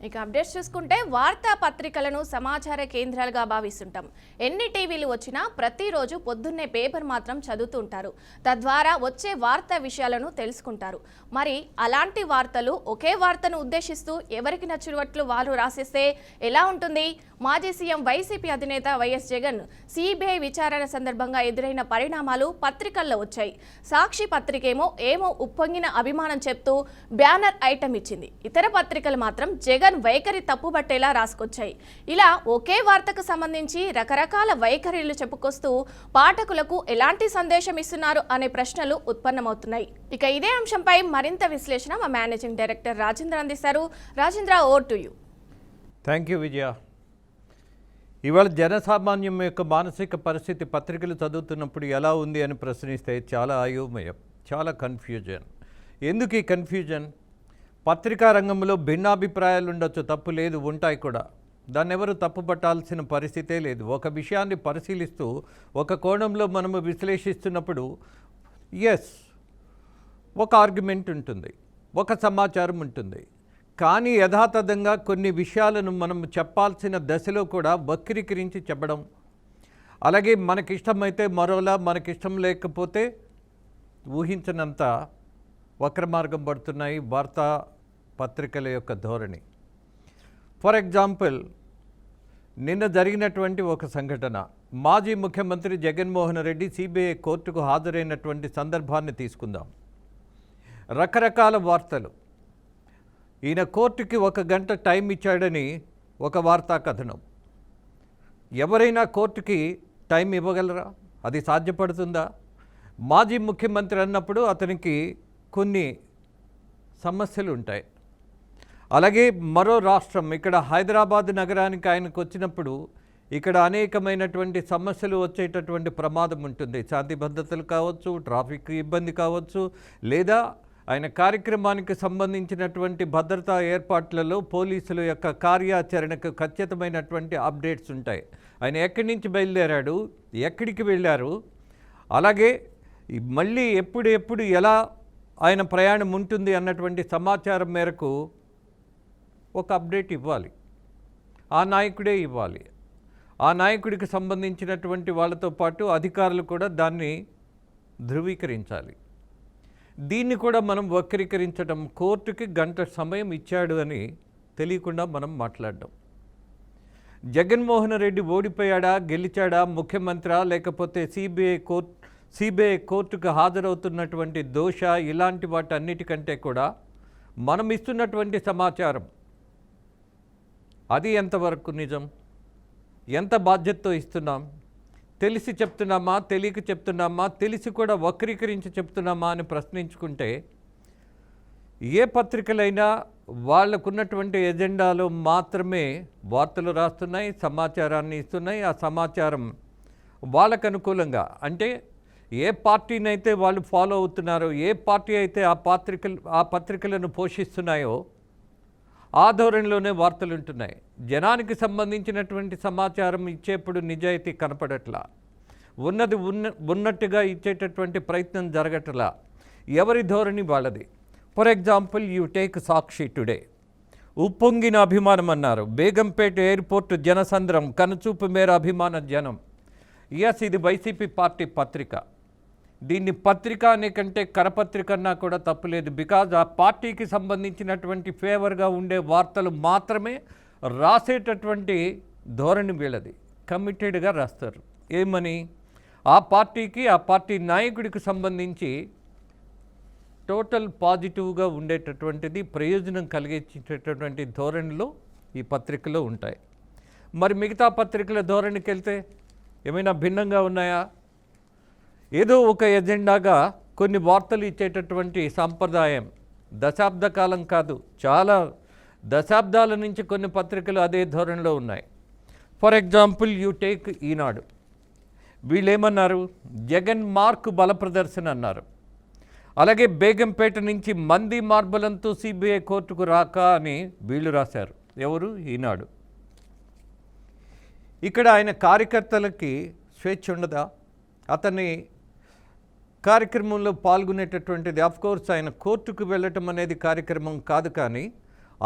ఇక అప్డేట్స్ చూసుకుంటే వార్తా పత్రికలను సమాచార కేంద్రాలుగా భావిస్తుంటాం. ఎన్ని టీవీలు వచ్చినా ప్రతిరోజు పొద్దున్నే పేపర్ మాత్రం చదువుతుంటారు. తద్వారా వచ్చే వార్తా విషయాలను తెలుసుకుంటారు. మరి అలాంటి వార్తలు ఒకే వార్తను ఉద్దేశిస్తూ ఎవరికి నచ్చినట్లు వారు రాసేస్తే ఎలా ఉంటుంది? మాజీ సీఎం వైసీపీ అధినేత వైఎస్ జగన్ సిబిఐ విచారణ సందర్భంగా ఎదురైన పరిణామాలు పత్రికల్లో వచ్చాయి. సాక్షి పత్రికేమో ఉప్పొంగిన అభిమానం చెప్తూ బ్యానర్ ఐటమ్ ఇచ్చింది. ఇతర పత్రికలు మాత్రం జగన్ వైఖరి తప్పుబట్టేలా రాసుకొచ్చాయి. ఇలా ఒకే వార్తకు సంబంధించి రకరకాల వైఖరిలు చెప్పుకొస్తూ పాఠకులకు ఎలాంటి సందేశం ఇస్తున్నారు అనే ప్రశ్నలు ఉత్పన్నమవుతున్నాయి. ఇక ఇదే అంశంపై మరింత విశ్లేషణ మా మేనేజింగ్ డైరెక్టర్ రాజేంద్ర అందిస్తారు. Rajendra, over to you. Thank you Vijaya. ఇవాళ జనసామాన్యం యొక్క మానసిక పరిస్థితి పత్రికలు చదువుతున్నప్పుడు ఎలా ఉంది అని ప్రశ్నిస్తే చాలా అయోమయం, చాలా కన్ఫ్యూజన్. ఎందుకు ఈ కన్ఫ్యూజన్? పత్రికా రంగంలో భిన్నాభిప్రాయాలు ఉండొచ్చు, తప్పు లేదు, ఉంటాయి కూడా. దాన్ని ఎవరు తప్పు పట్టాల్సిన పరిస్థితే లేదు. ఒక విషయాన్ని పరిశీలిస్తూ ఒక కోణంలో మనము విశ్లేషిస్తున్నప్పుడు ఒక ఆర్గ్యుమెంట్ ఉంటుంది, ఒక సమాచారం ఉంటుంది. కానీ యథాతథంగా కొన్ని విషయాలను మనం చెప్పాల్సిన దశలో కూడా వక్రీకరించి చెప్పడం, అలాగే మనకిష్టమైతే మరోలా, మనకిష్టం లేకపోతే ఊహించినంత వక్రమార్గం పడుతున్నాయి వార్తా పత్రికల యొక్క ధోరణి. ఫర్ ఎగ్జాంపుల్, నిన్న జరిగినటువంటి ఒక సంఘటన, మాజీ ముఖ్యమంత్రి జగన్మోహన్ రెడ్డి సిబిఐ కోర్టుకు హాజరైనటువంటి సందర్భాన్ని తీసుకుందాం. రకరకాల వార్తలు. ఈయన కోర్టుకి 1 గంట టైం ఇచ్చాడని ఒక వార్తా కథనం. ఎవరైనా కోర్టుకి టైం ఇవ్వగలరా? అది సాధ్యపడుతుందా? మాజీ ముఖ్యమంత్రి అన్నప్పుడు అతనికి కొన్ని సమస్యలు ఉంటాయి. అలాగే మరో రాష్ట్రం, ఇక్కడ హైదరాబాద్ నగరానికి ఆయనకు వచ్చినప్పుడు ఇక్కడ అనేకమైనటువంటి సమస్యలు వచ్చేటటువంటి ప్రమాదం ఉంటుంది. శాంతి భద్రతలు కావచ్చు, ట్రాఫిక్ ఇబ్బంది కావచ్చు, లేదా ఆయన కార్యక్రమానికి సంబంధించినటువంటి భద్రతా ఏర్పాట్లలో పోలీసుల యొక్క కార్యాచరణకు ఖచ్చితమైనటువంటి అప్డేట్స్ ఉంటాయి. ఆయన ఎక్కడి నుంచి బయలుదేరాడు, ఎక్కడికి వెళ్ళారు, అలాగే మళ్ళీ ఎప్పుడు ఎలా ఆయన ప్రయాణం ఉంటుంది అన్నటువంటి సమాచారం మేరకు ఒక అప్డేట్ ఇవ్వాలి. ఆ నాయకుడే ఇవ్వాలి. ఆ నాయకుడికి సంబంధించినటువంటి వాళ్ళతో పాటు అధికారులు కూడా దాన్ని ధృవీకరించాలి. దీన్ని కూడా మనం వక్రీకరించడం, కోర్టుకి 1 గంట సమయం ఇచ్చాడు అని తెలియకుండా మనం మాట్లాడడం. జగన్మోహన్ రెడ్డి ఓడిపోయాడా, గెలిచాడా, ముఖ్యమంత్రి లేకపోతే సిబిఐ కోర్టుకు హాజరవుతున్నటువంటి దోష, ఇలాంటి వాటన్నిటికంటే కూడా మనం ఇస్తున్నటువంటి సమాచారం అది ఎంతవరకు నిజం, ఎంత బాధ్యతతో ఇస్తున్నాం, తెలిసి చెప్తున్నామా, తెలియక చెప్తున్నామా, తెలిసి కూడా వక్రీకరించి చెప్తున్నామా అని ప్రశ్నించుకుంటే ఏ పత్రికలైనా వాళ్ళకున్నటువంటి ఎజెండాలో మాత్రమే వార్తలు రాస్తున్నాయి, సమాచారాన్ని ఇస్తున్నాయి. ఆ సమాచారం వాళ్ళకు అనుకూలంగా, అంటే ఏ పార్టీనైతే వాళ్ళు ఫాలో అవుతున్నారో, ఏ పార్టీ అయితే ఆ పత్రికలను పోషిస్తున్నాయో ఆ ధోరణిలోనే వార్తలు ఉంటున్నాయి. జనానికి సంబంధించినటువంటి సమాచారం ఇచ్చేప్పుడు నిజాయితీ కనపడట్లా, ఉన్నది ఉన్నట్టుగా ఇచ్చేటటువంటి ప్రయత్నం జరగట్లా. ఎవరి ధోరణి వాళ్ళది. For example, you take Sakshi today. ఉప్పొంగిన అభిమానం అన్నారు. బేగంపేట ఎయిర్పోర్ట్ జనసంద్రం, కనుచూపు మేర అభిమాన జనం. ఇది వైసీపీ పార్టీ పత్రిక. దీన్ని పత్రిక అనే కంటే కరపత్రిక అన్నా కూడా తప్పులేదు. బికాజ్ ఆ పార్టీకి సంబంధించినటువంటి ఫేవర్గా ఉండే వార్తలు మాత్రమే రాసేటటువంటి ధోరణి వీళ్ళది. కమిటెడ్గా రాస్తారు. ఏమని? ఆ పార్టీకి, ఆ పార్టీ నాయకుడికి సంబంధించి టోటల్ పాజిటివ్గా ఉండేటటువంటిది, ప్రయోజనం కలిగించేటటువంటి ధోరణిలో ఈ పత్రికలో ఉంటాయి. మరి మిగతా పత్రికల ధోరణికి వెళ్తే ఏమైనా భిన్నంగా ఉన్నాయా? ఏదో ఒక ఎజెండాగా కొన్ని వార్తలు ఇచ్చేటటువంటి సాంప్రదాయం దశాబ్ద కాలం కాదు, చాలా దశాబ్దాల నుంచి కొన్ని పత్రికలు అదే ధోరణిలో ఉన్నాయి. For example, you take Eenadu. వీళ్ళేమన్నారు? జగన్ మార్క్ బల ప్రదర్శన అన్నారు. అలాగే బేగంపేట నుంచి మంది మార్బలంతో సిబిఐ కోర్టుకు రాక అని వీళ్ళు రాశారు. ఎవరు? ఈనాడు. ఇక్కడ ఆయన కార్యకర్తలకి స్వేచ్ఛ ఉండదా? అతన్ని కార్యక్రమంలో పాల్గొనేటటువంటిది, ఆఫ్కోర్స్ ఆయన కోర్టుకు వెళ్ళటం అనేది కార్యక్రమం కాదు, కానీ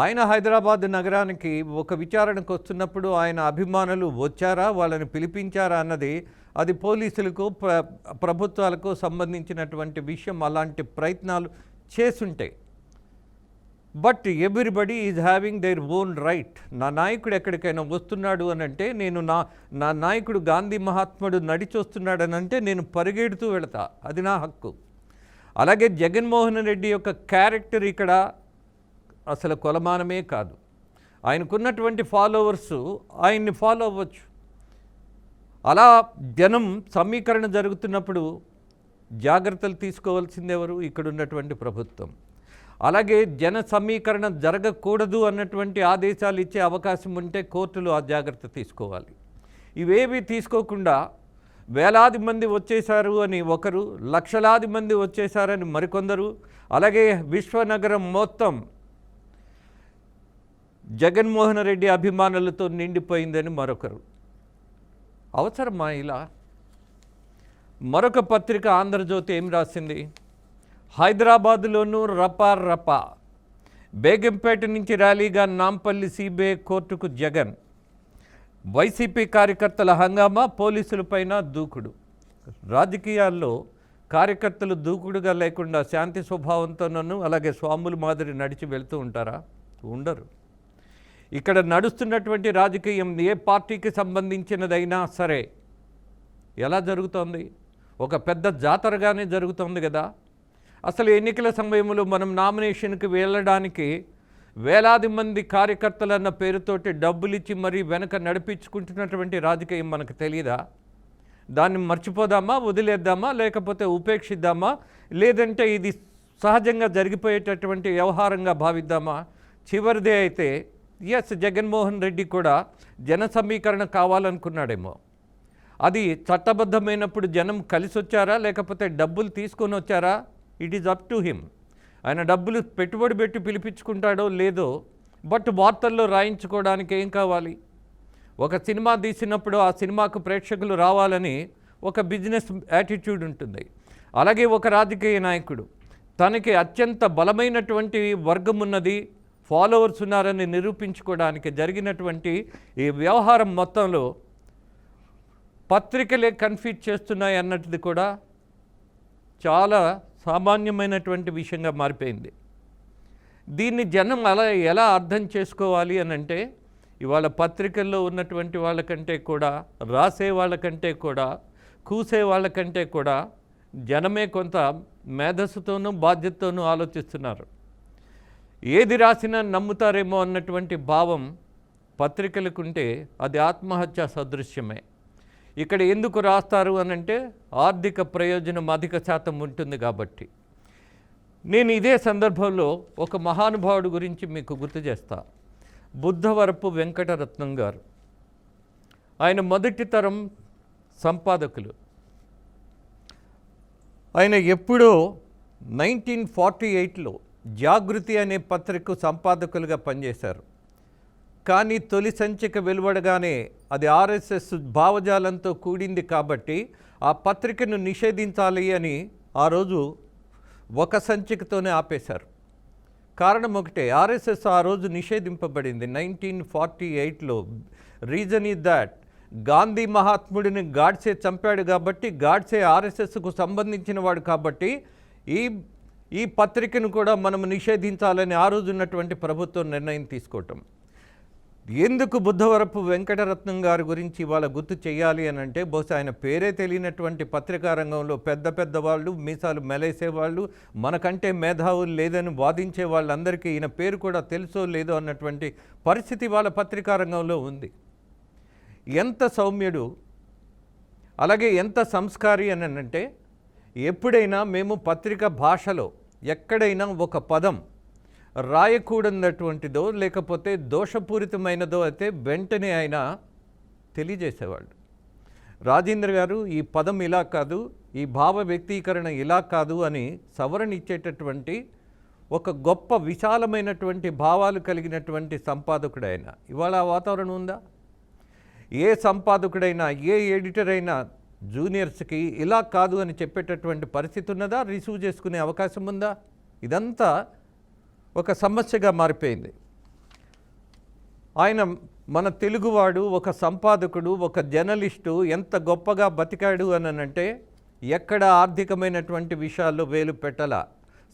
ఆయన హైదరాబాద్ నగరానికి ఒక విచారణకు వస్తున్నప్పుడు ఆయన అభిమానులు వచ్చారా, వాళ్ళని పిలిపించారా అన్నది అది పోలీసులకు ప్రభుత్వాలకు సంబంధించినటువంటి విషయం. అలాంటి ప్రయత్నాలు చేసుంటాయి. But everybody is having their own right. నా నాయకుడు ఎక్కడికైనా వస్తున్నాడు అని అంటే, నేను నా నాయకుడు గాంధీ మహాత్ముడు నడిచి వస్తున్నాడు అని అంటే నేను పరిగెడుతూ వెళతా, అది నా హక్కు. అలాగే జగన్మోహన్ రెడ్డి యొక్క క్యారెక్టర్ ఇక్కడ అసలు కొలమానమే కాదు. ఆయనకున్నటువంటి ఫాలోవర్సు ఆయన్ని ఫాలో అవ్వచ్చు. అలా జనం సమీకరణ జరుగుతున్నప్పుడు జాగ్రత్తలు తీసుకోవాల్సింది ఎవరు? ఇక్కడ ఉన్నటువంటి ప్రభుత్వం. అలాగే జన సమీకరణ జరగకూడదు అన్నటువంటి ఆదేశాలు ఇచ్చే అవకాశం ఉంటే కోర్టులు ఆ జాగ్రత్త తీసుకోవాలి. ఇవేవి తీసుకోకుండా వేలాది మంది వచ్చేశారు అని ఒకరు, లక్షలాది మంది వచ్చేశారని మరికొందరు, అలాగే విశ్వనగరం మొత్తం జగన్మోహన్ రెడ్డి అభిమానులతో నిండిపోయిందని మరొకరు. అవసరమా ఇలా? మరొక పత్రిక ఆంధ్రజ్యోతి ఏం రాసింది? హైదరాబాదులోనూ రపా బేగంపేట నుంచి ర్యాలీగా నాంపల్లి సిబిఐ కోర్టుకు జగన్. వైసీపీ కార్యకర్తల హంగామా, పోలీసులపైన దూకుడు. రాజకీయాల్లో కార్యకర్తలు దూకుడుగా లేకుండా శాంతి స్వభావంతోనూ అలాగే స్వాముల మాదిరి నడిచి వెళ్తూ ఉంటారా? ఉండరు. ఇక్కడ నడుస్తున్నటువంటి రాజకీయం ఏ పార్టీకి సంబంధించినదైనా సరే ఎలా జరుగుతోంది? ఒక పెద్ద జాతరగానే జరుగుతోంది కదా. అసలు ఎన్నికల సమయంలో మనం నామినేషన్కి వెళ్ళడానికి వేలాది మంది కార్యకర్తలు అన్న పేరుతోటి డబ్బులు ఇచ్చి మరీ వెనక నడిపించుకుంటున్నటువంటి రాజకీయం మనకు తెలియదా? దాన్ని మర్చిపోదామా, వదిలేద్దామా, లేకపోతే ఉపేక్షిద్దామా, లేదంటే ఇది సహజంగా జరిగిపోయేటటువంటి వ్యవహారంగా భావిద్దామా? చివరిదే అయితే ఎస్, జగన్మోహన్ రెడ్డి కూడా జన సమీకరణ కావాలనుకున్నాడేమో. అది చట్టబద్ధమైనప్పుడు జనం కలిసి వచ్చారా, లేకపోతే డబ్బులు తీసుకొని వచ్చారా? It is up to him. ఆయన డబ్బులు పెట్టుబడి పెట్టి పిలిపించుకుంటాడో లేదో, బట్ వార్తల్లో రాయించుకోవడానికి ఏం కావాలి? ఒక సినిమా తీసినప్పుడు ఆ సినిమాకు ప్రేక్షకులు రావాలని ఒక బిజినెస్ యాటిట్యూడ్ ఉంటుంది. అలాగే ఒక రాజకీయ నాయకుడు తనకి అత్యంత బలమైనటువంటి వర్గం ఉన్నది, ఫాలోవర్స్ ఉన్నారని నిరూపించుకోవడానికి జరిగినటువంటి ఈ వ్యవహారం మొత్తంలో పత్రికలే కన్ఫ్యూజ్ చేస్తున్నాయి అన్నది కూడా చాలా సామాన్యమైనటువంటి విషయంగా మారిపోయింది. దీన్ని జనం ఎలా అర్థం చేసుకోవాలి అని అంటే, ఇవాళ పత్రికల్లో ఉన్నటువంటి వాళ్ళకంటే కూడా, రాసే వాళ్ళకంటే కూడా, కూసే వాళ్ళకంటే కూడా జనమే కొంత మేధస్సుతోనూ బాధ్యతతోనూ ఆలోచిస్తున్నారు. ఏది రాసినా నమ్ముతారేమో అన్నటువంటి భావం పత్రికలకుంటే అది ఆత్మహత్య సదృశ్యమే. ఇక్కడ ఎందుకు రాస్తారు అనంటే ఆర్థిక ప్రయోజనం అధిక శాతం ఉంటుంది కాబట్టి. నేను ఇదే సందర్భంలో ఒక మహానుభావుడు గురించి మీకు గుర్తు చేస్తా. బుద్ధవరపు వెంకటరత్నం గారు. ఆయన మొదటి తరం సంపాదకులు. ఆయన ఎప్పుడో 1948లో జాగృతి అనే పత్రిక సంపాదకులుగా పనిచేశారు. కానీ తొలి సంచిక వెలువడగానే అది ఆర్ఎస్ఎస్ భావజాలంతో కూడింది కాబట్టి ఆ పత్రికను నిషేధించాలి అని ఆ రోజు ఒక సంచికతోనే ఆపేశారు. కారణం ఒకటే, ఆర్ఎస్ఎస్ ఆ రోజు నిషేధింపబడింది 1948లో. రీజన్ ఈజ్ దాట్ గాంధీ మహాత్ముడిని గాడ్సే చంపాడు కాబట్టి, గాడ్సే ఆర్ఎస్ఎస్కు సంబంధించిన వాడు కాబట్టి ఈ పత్రికను కూడా మనం నిషేధించాలని ఆ రోజు ఉన్నటువంటి ప్రభుత్వం నిర్ణయం తీసుకోవటం. ఎందుకు బుద్ధవరపు వెంకటరత్నం గారి గురించి ఇవాళ గుర్తు చేయాలి అని అంటే, బహుశా ఆయన పేరే తెలియనటువంటి పత్రికా రంగంలో పెద్ద వాళ్ళు, మీసాలు మెలేసేవాళ్ళు, మనకంటే మేధావులు లేదని వాదించే వాళ్ళందరికీ ఈయన పేరు కూడా తెలుసో లేదో అన్నటువంటి పరిస్థితి వాళ్ళ పత్రికా రంగంలో ఉంది. ఎంత సౌమ్యుడు, అలాగే ఎంత సంస్కారి అని అంటే, ఎప్పుడైనా మేము పత్రిక భాషలో ఎక్కడైనా ఒక పదం రాయకూడనటువంటిదో లేకపోతే దోషపూరితమైనదో అయితే వెంటనే ఆయన తెలియజేసేవాళ్ళు. రాజేంద్ర గారు, ఈ పదం ఇలా కాదు, ఈ భావ వ్యక్తీకరణ ఇలా కాదు అని సవరణ ఇచ్చేటటువంటి ఒక గొప్ప విశాలమైనటువంటి భావాలు కలిగినటువంటి సంపాదకుడు ఆయన. ఇవాళ ఆ వాతావరణం ఉందా? ఏ సంపాదకుడైనా, ఏ ఎడిటర్ అయినా జూనియర్స్కి ఇలా కాదు అని చెప్పేటటువంటి పరిస్థితి ఉన్నదా? రిసీవ్ చేసుకునే అవకాశం ఉందా? ఇదంతా ఒక సమస్యగా మారిపోయింది. ఆయన మన తెలుగువాడు, ఒక సంపాదకుడు, ఒక జర్నలిస్టు ఎంత గొప్పగా బతికాడు అని అంటే ఎక్కడ ఆర్థికమైనటువంటి విషయాల్లో వేలు పెట్టాల,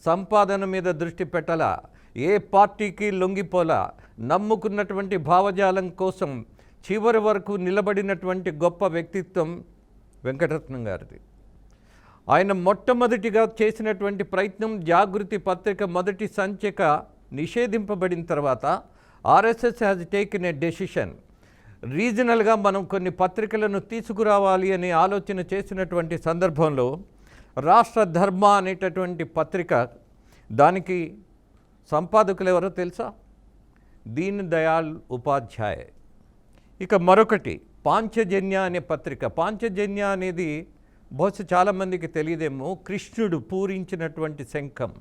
సంపాదన మీద దృష్టి పెట్టాల, ఏ పార్టీకి లొంగిపోలా, నమ్ముకున్నటువంటి భావజాలం కోసం చివరి వరకు నిలబడినటువంటి గొప్ప వ్యక్తిత్వం వెంకటరత్నం గారిది. ఆయన మొట్టమొదటిగా చేసినటువంటి ప్రయత్నం జాగృతి పత్రిక మొదటి సంచిక నిషేధింపబడిన తర్వాత RSS has taken a decision. రీజనల్గా మనం కొన్ని పత్రికలను తీసుకురావాలి అని ఆలోచన చేసినటువంటి సందర్భంలో రాష్ట్ర ధర్మ అనేటటువంటి పత్రిక, దానికి సంపాదకులు ఎవరో తెలుసా? దీన్ దయాళ్ ఉపాధ్యాయ్. ఇక మరొకటి పాంచజన్య అనే పత్రిక. పాంచజన్య అనేది బహుశా చాలామందికి తెలియదేమో, కృష్ణుడు పూరించినటువంటి శంఖం.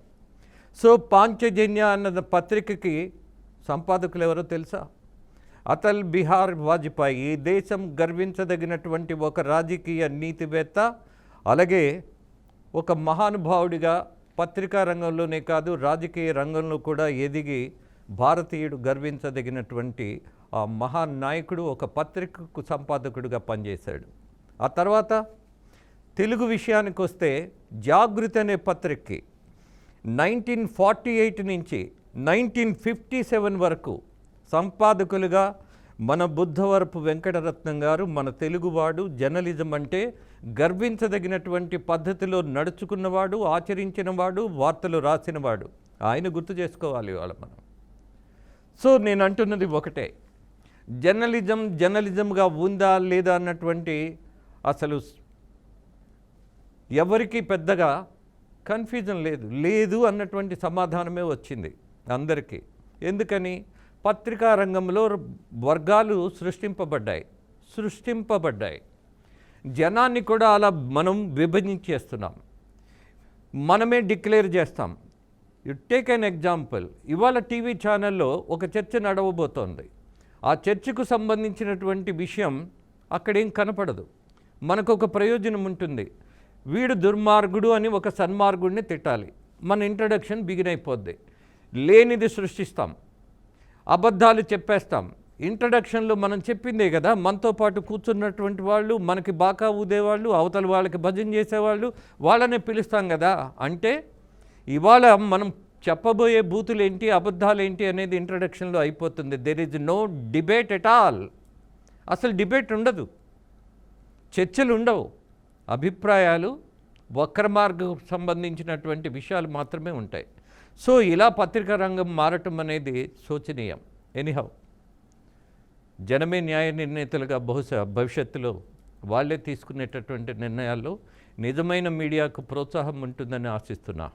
సో పాంచజన్య అన్న పత్రికకి సంపాదకులు ఎవరో తెలుసా? అటల్ బిహారీ వాజ్పేయి. ఈ దేశం గర్వించదగినటువంటి ఒక రాజకీయ నీతివేత్త, అలాగే ఒక మహానుభావుడిగా పత్రికా రంగంలోనే కాదు రాజకీయ రంగంలో కూడా ఎదిగి భారతీయుడు గర్వించదగినటువంటి ఆ మహానాయకుడు ఒక పత్రికకు సంపాదకుడిగా పనిచేశాడు. ఆ తర్వాత తెలుగు విషయానికి వస్తే జాగృతి అనే పత్రికకి 1948 నుంచి 1957 వరకు సంపాదకులుగా మన బుద్ధవరపు వెంకటరత్నం గారు, మన తెలుగువాడు, జర్నలిజం అంటే గర్వించదగినటువంటి పద్ధతిలో నడుచుకున్నవాడు, ఆచరించినవాడు, వార్తలు రాసినవాడు. ఆయన గుర్తు చేసుకోవాలి ఇవాళ మనం. సో నేను అంటున్నది ఒకటే, జర్నలిజంగా ఉందా లేదా అన్నటువంటి అసలు ఎవరికి పెద్దగా కన్ఫ్యూజన్ లేదు అన్నటువంటి సమాధానమే వచ్చింది అందరికీ. ఎందుకని? పత్రికా రంగంలో వర్గాలు సృష్టింపబడ్డాయి. జనాన్ని కూడా అలా మనం విభజించేస్తున్నాం, మనమే డిక్లేర్ చేస్తాం. You take an example. ఇవాళ టీవీ ఛానల్లో ఒక చర్చ నడవబోతోంది. ఆ చర్చకు సంబంధించినటువంటి విషయం అక్కడేం కనపడదు. మనకు ఒక ప్రయోజనం ఉంటుంది. వీడు దుర్మార్గుడు అని ఒక సన్మార్గుడిని తిట్టాలి, మన ఇంట్రడక్షన్ బిగిన్ అయిపోద్ది. లేనిది సృష్టిస్తాం, అబద్ధాలు చెప్పేస్తాం. ఇంట్రడక్షన్లో మనం చెప్పిందే కదా, మనతో పాటు కూర్చున్నటువంటి వాళ్ళు, మనకి బాకా ఊదేవాళ్ళు, అవతల వాళ్ళకి భజన చేసేవాళ్ళు, వాళ్ళనే పిలుస్తాం కదా. అంటే ఇవాళ మనం చెప్పబోయే బూతులు ఏంటి, అబద్ధాలు ఏంటి అనేది ఇంట్రడక్షన్లో అయిపోతుంది. There is no debate at all. అసలు డిబేట్ ఉండదు, చర్చలు ఉండవు, అభిప్రాయాలు, వక్ర మార్గం సంబంధించినటువంటి విషయాలు మాత్రమే ఉంటాయి. సో ఇలా పత్రికా రంగం మారటం అనేది శోచనీయం. ఎనీహౌ, జనమే న్యాయ నిర్ణేతలుగా బహుశా భవిష్యత్తులో వాళ్ళే తీసుకునేటటువంటి నిర్ణయాల్లో నిజమైన మీడియాకు ప్రోత్సాహం ఉంటుందని ఆశిస్తున్నా.